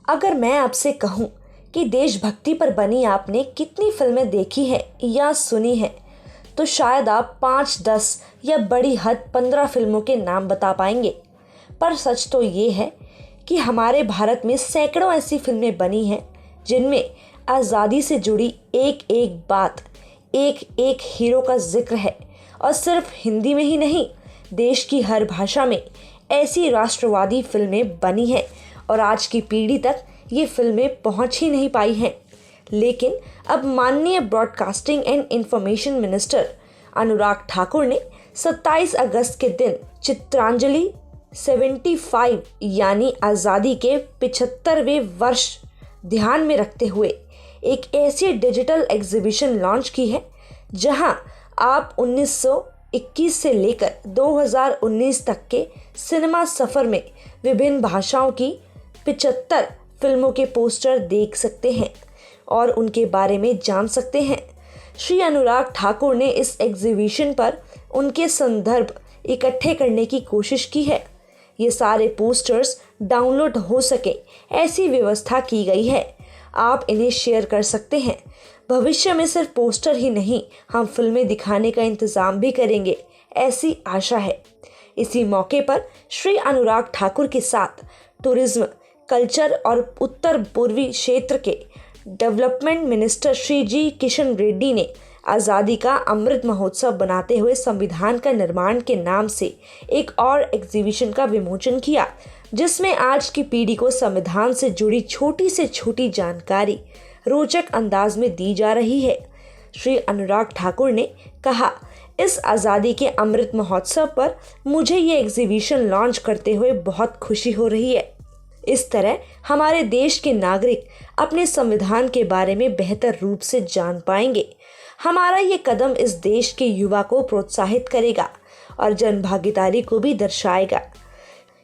अगर मैं आपसे कहूं कि देशभक्ति पर बनी आपने कितनी फिल्में देखी हैं या सुनी हैं, तो शायद आप 5-10 या बड़ी हद 15 फिल्मों के नाम बता पाएंगे। पर सच तो ये है कि हमारे भारत में सैकड़ों ऐसी फिल्में बनी हैं जिनमें आज़ादी से जुड़ी एक एक बात, एक एक हीरो का जिक्र है। और सिर्फ हिंदी में ही नहीं, देश की हर भाषा में ऐसी राष्ट्रवादी फिल्में बनी हैं और आज की पीढ़ी तक ये फिल्में पहुंच ही नहीं पाई हैं। लेकिन अब माननीय broadcasting and information minister Anurag Thakur ने 27 अगस्त के दिन चित्रांजलि 75 यानी आज़ादी के 75वें वर्ष ध्यान में रखते हुए एक ऐसी डिजिटल एग्जीबिशन लॉन्च की है जहां आप 1921 से लेकर 2019 तक के सिनेमा सफ़र में विभिन्न भाषाओं की 75 फिल्मों के पोस्टर देख सकते हैं और उनके बारे में जान सकते हैं। श्री अनुराग ठाकुर ने इस एग्जीबिशन पर उनके संदर्भ इकट्ठे करने की कोशिश की है। ये सारे पोस्टर्स डाउनलोड हो सके ऐसी व्यवस्था की गई है। आप इन्हें शेयर कर सकते हैं। भविष्य में सिर्फ पोस्टर ही नहीं, हम फिल्में दिखाने का इंतज़ाम भी करेंगे, ऐसी आशा है। इसी मौके पर श्री अनुराग ठाकुर के साथ टूरिज्म, कल्चर और उत्तर पूर्वी क्षेत्र के डेवलपमेंट मिनिस्टर श्री जी किशन रेड्डी ने आज़ादी का अमृत महोत्सव बनाते हुए संविधान का निर्माण के नाम से एक और एग्जीबिशन का विमोचन किया, जिसमें आज की पीढ़ी को संविधान से जुड़ी छोटी से छोटी जानकारी रोचक अंदाज में दी जा रही है। श्री अनुराग ठाकुर ने कहा, इस आज़ादी के अमृत महोत्सव पर मुझे ये एग्जीबिशन लॉन्च करते हुए बहुत खुशी हो रही है। इस तरह हमारे देश के नागरिक अपने संविधान के बारे में बेहतर रूप से जान पाएंगे। हमारा ये कदम इस देश के युवा को प्रोत्साहित करेगा और जनभागीदारी को भी दर्शाएगा।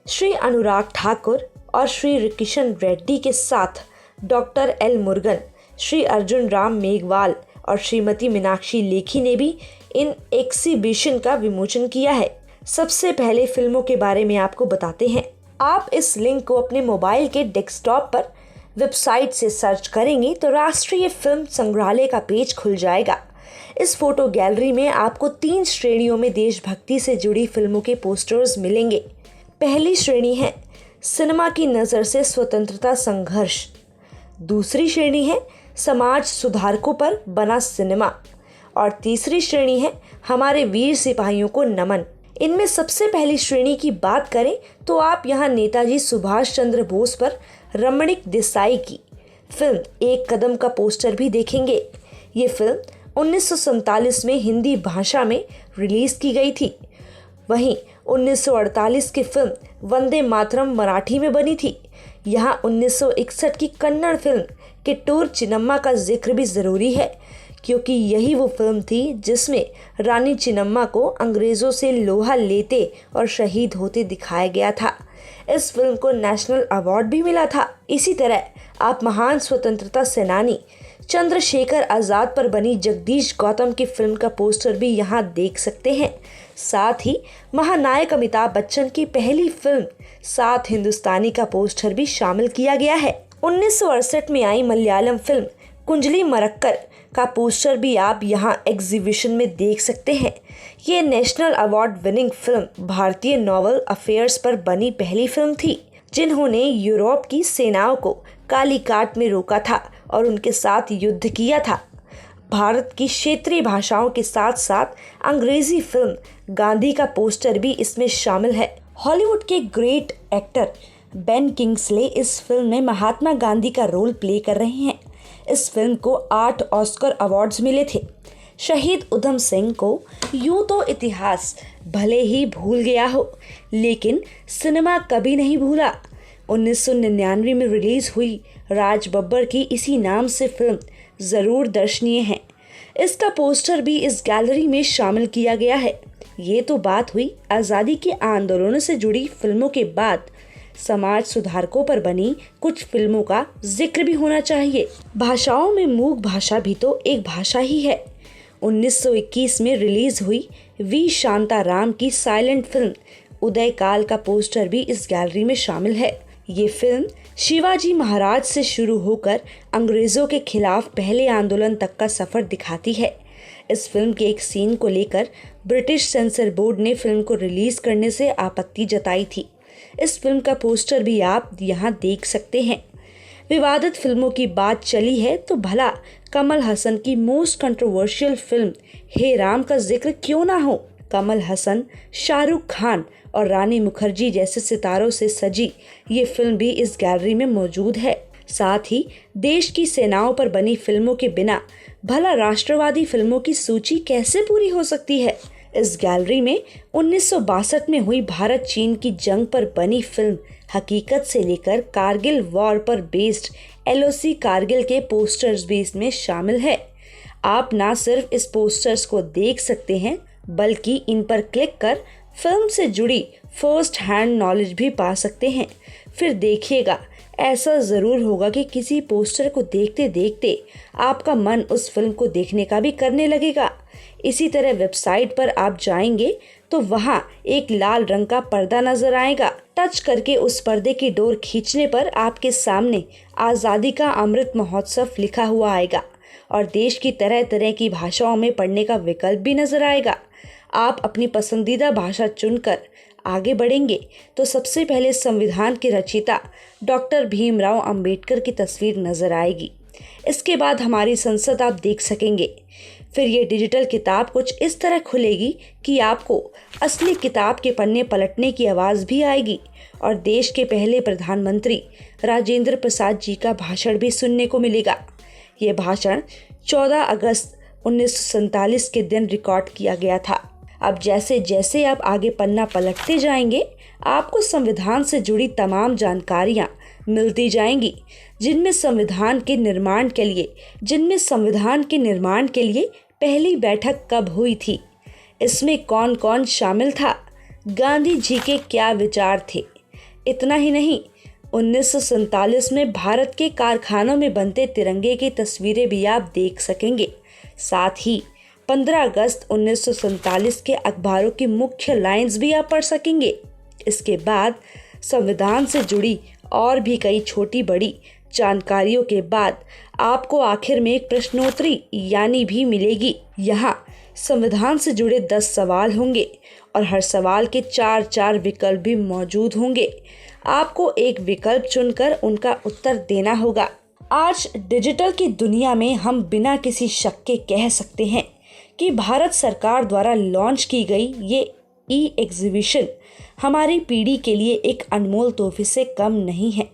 श्री अनुराग ठाकुर और श्री किशन रेड्डी के साथ डॉक्टर एल मुरुगन, श्री अर्जुन राम मेघवाल और श्रीमती मीनाक्षी लेखी ने भी इन एग्जीबिशन का विमोचन किया है। सबसे पहले फिल्मों के बारे में आपको बताते हैं। आप इस लिंक को अपने मोबाइल के डेस्कटॉप पर वेबसाइट से सर्च करेंगे तो राष्ट्रीय फिल्म संग्रहालय का पेज खुल जाएगा। इस फोटो गैलरी में आपको 3 श्रेणियों में देशभक्ति से जुड़ी फिल्मों के पोस्टर्स मिलेंगे। पहली श्रेणी है सिनेमा की नज़र से स्वतंत्रता संघर्ष, दूसरी श्रेणी है समाज सुधारकों पर बना सिनेमा और तीसरी श्रेणी है हमारे वीर सिपाहियों को नमन। इनमें सबसे पहली श्रेणी की बात करें तो आप यहाँ नेताजी सुभाष चंद्र बोस पर रमणीक देसाई की फिल्म एक कदम का पोस्टर भी देखेंगे। ये फिल्म 1947 में हिंदी भाषा में रिलीज़ की गई थी। वहीं 1948 की फिल्म वंदे मातरम मराठी में बनी थी। यहाँ 1961 की कन्नड़ फिल्म किट्टूर चिन्नम्मा का जिक्र भी ज़रूरी है, क्योंकि यही वो फिल्म थी जिसमें रानी चिन्नम्मा को अंग्रेज़ों से लोहा लेते और शहीद होते दिखाया गया था। इस फिल्म को नेशनल अवार्ड भी मिला था। इसी तरह आप महान स्वतंत्रता सेनानी चंद्रशेखर आज़ाद पर बनी जगदीश गौतम की फिल्म का पोस्टर भी यहाँ देख सकते हैं। साथ ही महानायक अमिताभ बच्चन की पहली फिल्म 7 हिंदुस्तानी का पोस्टर भी शामिल किया गया है। 1968 में आई मलयालम फिल्म कुंजली मरक्कर का पोस्टर भी आप यहाँ एग्जीबिशन में देख सकते हैं। ये नेशनल अवार्ड विनिंग फिल्म भारतीय नॉवल अफेयर्स पर बनी पहली फिल्म थी, जिन्होंने यूरोप की सेनाओं को कालीकाट में रोका था और उनके साथ युद्ध किया था। भारत की क्षेत्रीय भाषाओं के साथ साथ अंग्रेजी फिल्म गांधी का पोस्टर भी इसमें शामिल है। हॉलीवुड के ग्रेट एक्टर बेन किंग्सले इस फिल्म में महात्मा गांधी का रोल प्ले कर रहे हैं। इस फिल्म को 8 ऑस्कर अवार्ड्स मिले थे। शहीद उधम सिंह को यूं तो इतिहास भले ही भूल गया हो, लेकिन सिनेमा कभी नहीं भूला। 1999 में रिलीज़ हुई राज बब्बर की इसी नाम से फिल्म ज़रूर दर्शनीय है। इसका पोस्टर भी इस गैलरी में शामिल किया गया है। ये तो बात हुई आज़ादी के आंदोलनों से जुड़ी फिल्मों के बाद समाज सुधारकों पर बनी कुछ फिल्मों का जिक्र भी होना चाहिए। भाषाओं में मूक भाषा भी तो एक भाषा ही है। 1921 में रिलीज हुई वी शांताराम की साइलेंट फिल्म उदय काल का पोस्टर भी इस गैलरी में शामिल है। ये फिल्म शिवाजी महाराज से शुरू होकर अंग्रेज़ों के खिलाफ पहले आंदोलन तक का सफ़र दिखाती है। इस फिल्म के एक सीन को लेकर ब्रिटिश सेंसर बोर्ड ने फिल्म को रिलीज़ करने से आपत्ति जताई थी। इस फिल्म का पोस्टर भी आप यहाँ देख सकते हैं। विवादित फिल्मों की बात चली है तो भला कमल हसन की मोस्ट कंट्रोवर्शियल फिल्म हे राम का जिक्र क्यों ना हो। कमल हसन, शाहरुख खान और रानी मुखर्जी जैसे सितारों से सजी ये फिल्म भी इस गैलरी में मौजूद है। साथ ही देश की सेनाओं पर बनी फिल्मों के बिना भला राष्ट्रवादी फिल्मों की सूची कैसे पूरी हो सकती है। इस गैलरी में 1962 में हुई भारत चीन की जंग पर बनी फिल्म हकीकत से लेकर कारगिल वॉर पर बेस्ड LOC कारगिल के पोस्टर्स भी इसमें शामिल है। आप ना सिर्फ इस पोस्टर्स को देख सकते हैं बल्कि इन पर क्लिक कर फिल्म से जुड़ी फर्स्ट हैंड नॉलेज भी पा सकते हैं। फिर देखिएगा, ऐसा ज़रूर होगा कि किसी पोस्टर को देखते देखते आपका मन उस फिल्म को देखने का भी करने लगेगा। इसी तरह वेबसाइट पर आप जाएंगे तो वहाँ एक लाल रंग का पर्दा नजर आएगा। टच करके उस पर्दे की डोर खींचने पर आपके सामने आज़ादी का अमृत महोत्सव लिखा हुआ आएगा और देश की तरह तरह की भाषाओं में पढ़ने का विकल्प भी नजर आएगा। आप अपनी पसंदीदा भाषा चुनकर आगे बढ़ेंगे तो सबसे पहले संविधान के रचयिता डॉक्टर भीमराव अंबेडकर की तस्वीर नजर आएगी। इसके बाद हमारी संसद आप देख सकेंगे। फिर ये डिजिटल किताब कुछ इस तरह खुलेगी कि आपको असली किताब के पन्ने पलटने की आवाज़ भी आएगी और देश के पहले प्रधानमंत्री राजेंद्र प्रसाद जी का भाषण भी सुनने को मिलेगा। ये भाषण 14 अगस्त 1947 के दिन रिकॉर्ड किया गया था। अब जैसे जैसे आप आगे पन्ना पलटते जाएंगे आपको संविधान से जुड़ी तमाम जानकारियाँ मिलती जाएंगी, जिनमें संविधान के निर्माण के लिए पहली बैठक कब हुई थी, इसमें कौन कौन शामिल था, गांधी जी के क्या विचार थे। इतना ही नहीं, 1947 में भारत के कारखानों में बनते तिरंगे की तस्वीरें भी आप देख सकेंगे। साथ ही 15 अगस्त 1947 के अखबारों की मुख्य लाइंस भी आप पढ़ सकेंगे। इसके बाद संविधान से जुड़ी और भी कई छोटी बड़ी जानकारियों के बाद आपको आखिर में एक प्रश्नोत्तरी यानी भी मिलेगी। यहाँ संविधान से जुड़े 10 सवाल होंगे और हर सवाल के 4 विकल्प भी मौजूद होंगे। आपको एक विकल्प चुनकर उनका उत्तर देना होगा। आज डिजिटल की दुनिया में हम बिना किसी शक के कह सकते हैं कि भारत सरकार द्वारा लॉन्च की गई ये एग्जीबिशन हमारी पीढ़ी के लिए एक अनमोल तोहफे से कम नहीं है।